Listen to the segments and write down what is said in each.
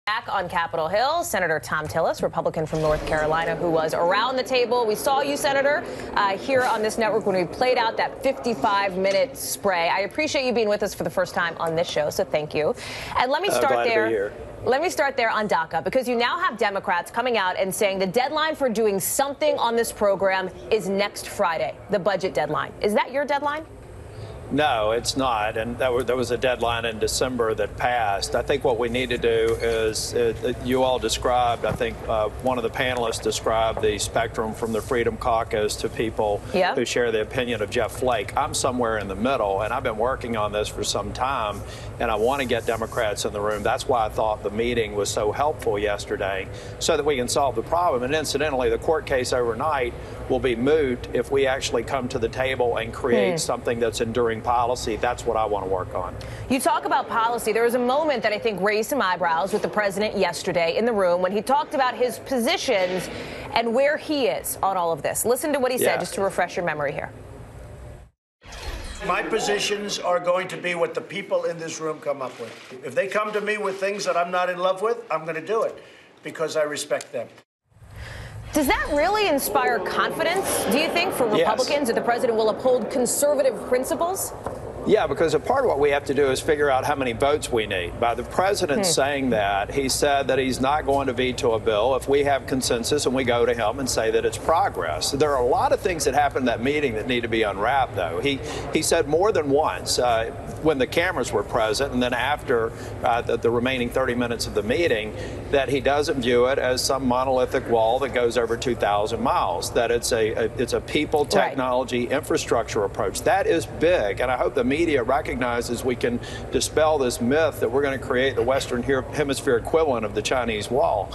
Back on Capitol Hill, Senator Thom Tillis, Republican from North Carolina, who was around the table. We saw you, Senator, here on this network when we played out that 55-minute spray. I appreciate you being with us for the first time on this show, so thank you. And let me start there. Let me start there on DACA, because you now have Democrats coming out and saying the deadline for doing something on this program is next Friday, the budget deadline. Is that your deadline? No, it's not. And there was a deadline in December that passed. I think what we need to do is, you all described, I think one of the panelists described the spectrum from the Freedom Caucus to people who share the opinion of Jeff Flake. I'm somewhere in the middle, and I've been working on this for some time, and I want to get Democrats in the room. That's why I thought the meeting was so helpful yesterday, so that we can solve the problem. And incidentally, the court case overnight will be moot if we actually come to the table and create something that's enduring policy. That's what I want to work on. You talk about policy. There was a moment that I think raised some eyebrows with the president yesterday in the room when he talked about his positions and where he is on all of this. Listen to what he said, just to refresh your memory here. My positions are going to be what the people in this room come up with. If they come to me with things that I'm not in love with, I'm going to do it because I respect them. Does that really inspire confidence, do you think, for Republicans that the president will uphold conservative principles? Yeah, because a part of what we have to do is figure out how many votes we need. By the president saying that, he said that he's not going to veto a bill if we have consensus and we go to him and say that it's progress. There are a lot of things that happened in that meeting that need to be unwrapped, though. He said more than once when the cameras were present and then after the remaining 30 minutes of the meeting that he doesn't view it as some monolithic wall that goes over 2,000 miles, that it's a people, technology, infrastructure approach. That is big, and I hope the media recognizes we can dispel this myth that we're going to create the Western Hemisphere equivalent of the Chinese Wall.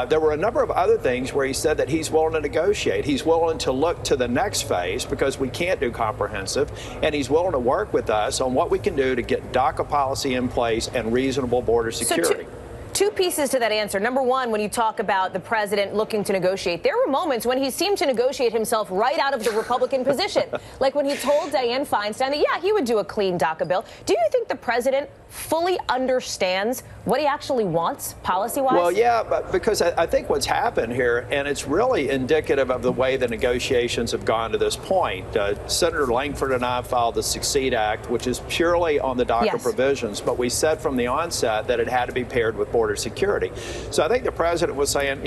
There were a number of other things where he said that he's willing to negotiate. He's willing to look to the next phase because we can't do comprehensive, and he's willing to work with us on what we can do to get DACA policy in place and reasonable border security. Two pieces to that answer. Number one, when you talk about the president looking to negotiate, there were moments when he seemed to negotiate himself right out of the Republican position. Like when he told Dianne Feinstein that, he would do a clean DACA bill. Do you think the president fully understands what he actually wants policy-wise? Well, yeah, but because I think what's happened here, and it's really indicative of the way the negotiations have gone to this point. Senator Langford and I filed the Succeed Act, which is purely on the DACA provisions, but we said from the onset that it had to be paired with border security. So I think the president was saying,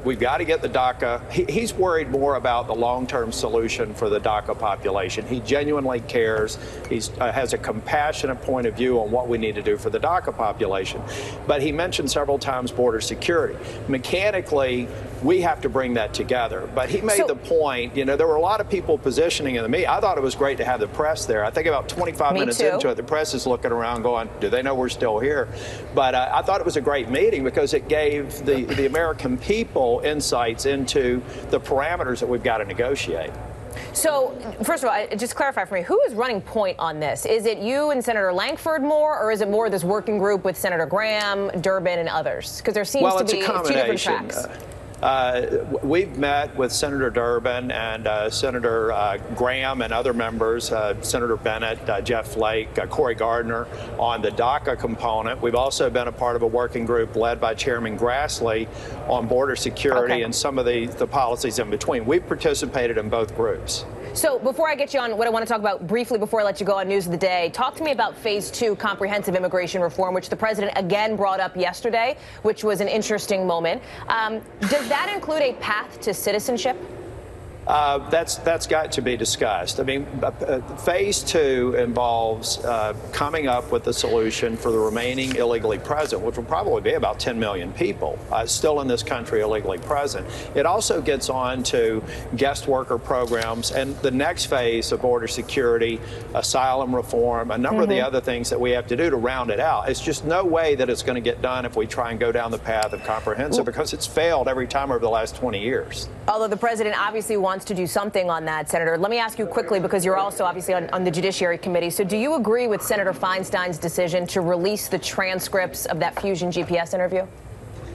we've got to get the DACA. He's worried more about the long-term solution for the DACA population. He genuinely cares. He has a compassionate point of view on what we need to do for the DACA population. But he mentioned several times border security. Mechanically, we have to bring that together. But he made the point, there were a lot of people positioning in the media. I thought it was great to have the press there. I think about 25 minutes into it, the press is looking around going, do they know we're still here? But I thought it was a great meeting because it gave the American people insights into the parameters that we've got to negotiate. So, first of all, just clarify for me, who is running point on this? Is it you and Senator Langford more, or is it more this working group with Senator Graham, Durbin, and others? Because there seems to be two different tracks. We've met with Senator Durbin and Senator Graham and other members, Senator Bennett, Jeff Flake, Cory Gardner, on the DACA component. We've also been a part of a working group led by Chairman Grassley on border security and some of the policies in between. We've participated in both groups. So before I get you on what I want to talk about briefly before I let you go on News of the Day, talk to me about Phase 2 comprehensive immigration reform, which the president again brought up yesterday, which was an interesting moment. Does that include a path to citizenship? That's got to be discussed. I mean, Phase 2 involves coming up with a solution for the remaining illegally present, which will probably be about 10 million people still in this country illegally present. It also gets on to guest worker programs and the next phase of border security, asylum reform, a number of the other things that we have to do to round it out. It's just no way that it's going to get done if we try and go down the path of comprehensive because it's failed every time over the last 20 years. Although the president obviously wants to do something on that, Senator. Let me ask you quickly, because you're also obviously on the Judiciary Committee. So do you agree with Senator Feinstein's decision to release the transcripts of that Fusion GPS interview?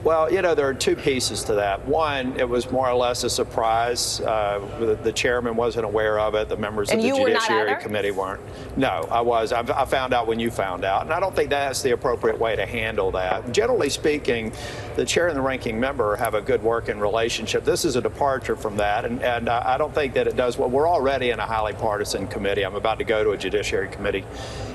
Well, you know, there are two pieces to that. One, it was more or less a surprise. The chairman wasn't aware of it. The members of the Judiciary Committee weren't. No, I was. I found out when you found out. And I don't think that's the appropriate way to handle that. Generally speaking, the chair and the ranking member have a good working relationship. This is a departure from that. And I don't think that it does. Well, we're already in a highly partisan committee. I'm about to go to a Judiciary Committee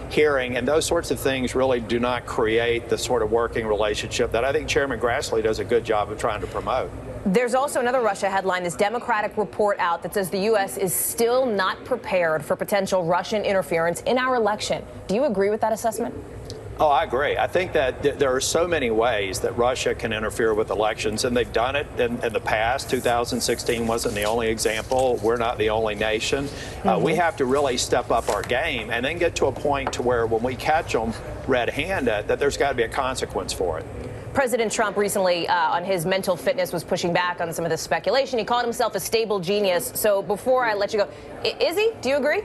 hearing, and those sorts of things really do not create the sort of working relationship that I think Chairman Grassley does a good job of trying to promote. There's also another Russia headline, this Democratic report out that says the U.S. is still not prepared for potential Russian interference in our election. Do you agree with that assessment? Oh, I agree. I think that there are so many ways that Russia can interfere with elections, and they've done it in the past. 2016 wasn't the only example. We're not the only nation. We have to really step up our game and then get to a point to where when we catch them red-handed, that there's got to be a consequence for it. President Trump recently on his mental fitness was pushing back on some of the speculation. He called himself a stable genius. So before I let you go, is he? Do you agree?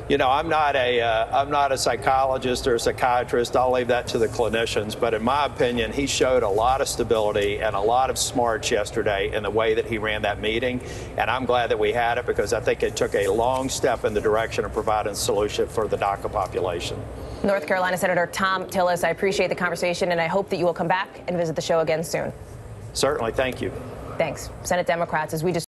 You know, I'm not a psychologist or a psychiatrist. I'll leave that to the clinicians. But in my opinion, he showed a lot of stability and a lot of smarts yesterday in the way that he ran that meeting. And I'm glad that we had it, because I think it took a long step in the direction of providing a solution for the DACA population. North Carolina Senator Thom Tillis, I appreciate the conversation, and I hope that you will come back and visit the show again soon. Certainly. Thank you. Thanks. Senate Democrats, as we just